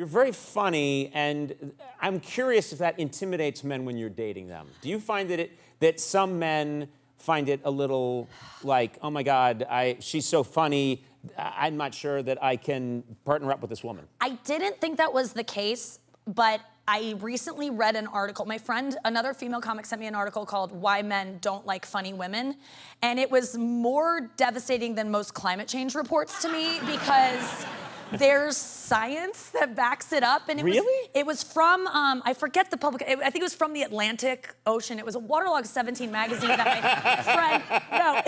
You're very funny, and I'm curious if that intimidates men when you're dating them. Do you find that some men find it a little like, oh my God, she's so funny, I'm not sure that I can partner up with this woman? I didn't think that was the case, but I recently read an article. My friend, another female comic, sent me an article called Why Men Don't Like Funny Women. And it was more devastating than most climate change reports to me because there's science that backs it up. And it was from, I forget the public, I think it was from the Atlantic Ocean. It was a Waterlog 17 magazine that my friend,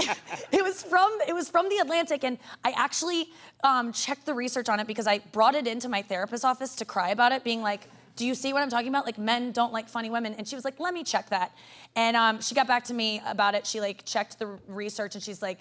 it was from the Atlantic. And I actually checked the research on it because I brought it into my therapist's office to cry about it, being like, do you see what I'm talking about? Like, men don't like funny women. And she was like, let me check that. And she got back to me about it. She like checked the research and she's like,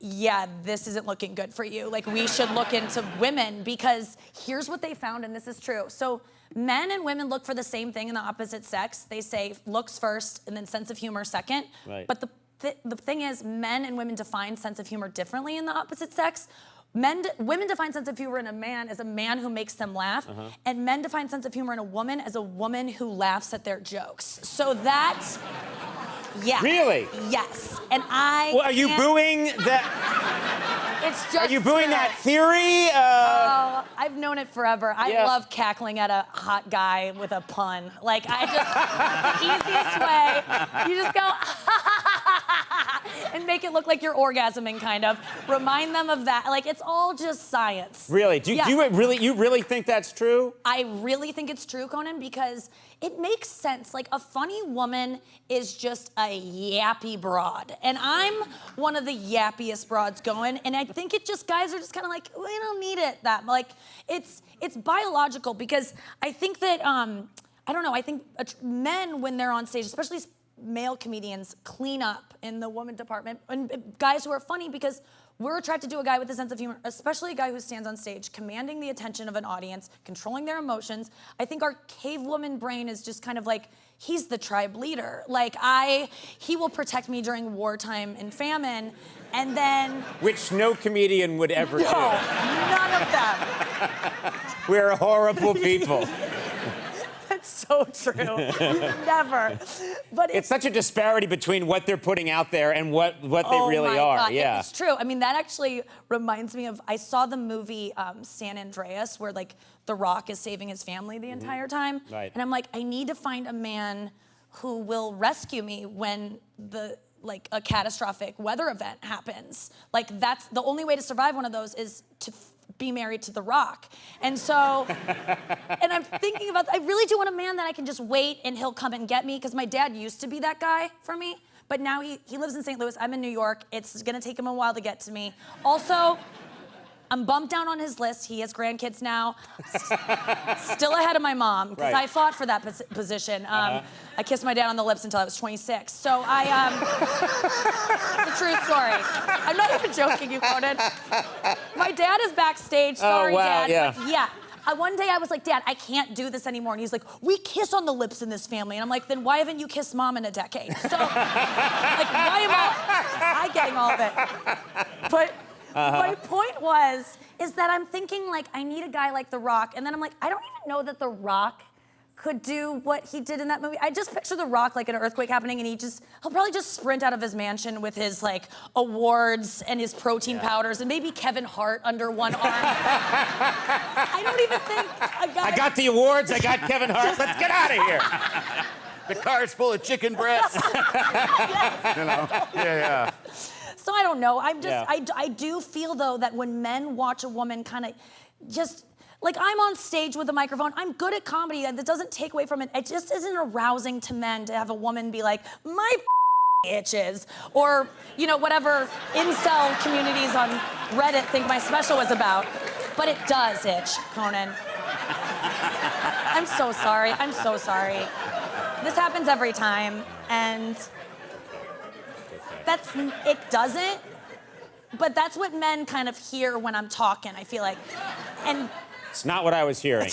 yeah, this isn't looking good for you. Like, we should look into women because here's what they found, and this is true. So men and women look for the same thing in the opposite sex. They say looks first and then sense of humor second. Right. But the thing is, men and women define sense of humor differently in the opposite sex. Women define sense of humor in a man as a man who makes them laugh, and men define sense of humor in a woman as a woman who laughs at their jokes. So that's, yeah. Really? Yes. And I Well, are you booing that? It's just Are you booing that theory? Oh, I've known it forever. I Yeah. love cackling at a hot guy with a pun. Like, I just, the easiest way, you just go, and make it look like you're orgasming, kind of. Remind them of that. Like, it's all just science. Really? Do you really think that's true? I really think it's true, Conan, because it makes sense. Like, a funny woman is just a yappy broad. And I'm one of the yappiest broads going. And I think guys are just kind of like, we don't need it that. Like, it's biological because I think that, I don't know, I think men, when they're on stage, especially male comedians, clean up in the woman department. And guys who are funny because we're attracted to a guy with a sense of humor, especially a guy who stands on stage, commanding the attention of an audience, controlling their emotions. I think our cavewoman brain is just kind of like, he's the tribe leader. Like, he will protect me during wartime and famine, and then... Which no comedian would ever do. None of them. We're horrible people. That's so true. Never. But it's such a disparity between what they're putting out there and what they really are. God. Yeah, it's true. I mean, that actually reminds me of, I saw the movie San Andreas, where like The Rock is saving his family the entire time. Right. And I'm like, I need to find a man who will rescue me when a catastrophic weather event happens. Like, that's the only way to survive one of those is to be married to The Rock. And so, and I'm thinking about, I really do want a man that I can just wait and he'll come and get me, because my dad used to be that guy for me, but now he lives in St. Louis, I'm in New York, it's gonna take him a while to get to me. Also, I'm bumped down on his list. He has grandkids now. Still ahead of my mom, because I fought for that position. I kissed my dad on the lips until I was 26. So it's a true story. I'm not even joking, you, Conan. My dad is backstage. Sorry, Dad. Yeah. One day I was like, Dad, I can't do this anymore. And he's like, we kiss on the lips in this family. And I'm like, then why haven't you kissed Mom in a decade? So, like, why am I getting all of it? But my point is that I'm thinking, like, I need a guy like The Rock. And then I'm like, I don't even know that The Rock could do what he did in that movie. I just picture The Rock, like, an earthquake happening, and he'll probably just sprint out of his mansion with his, like, awards and his protein powders, and maybe Kevin Hart under one arm. I don't even think I got the awards, I got Kevin Hart, let's get out of here. The car's full of chicken breasts. You know? Yeah. So I don't know. I do feel, though, that when men watch a woman kind of just, like, I'm on stage with a microphone, I'm good at comedy, and that doesn't take away from it. It just isn't arousing to men to have a woman be like, my itches, or, you know, whatever incel communities on Reddit think my special was about. But it does itch, Conan. I'm so sorry. I'm so sorry. This happens every time, and it doesn't, but that's what men kind of hear when I'm talking, I feel like. And it's not what I was hearing.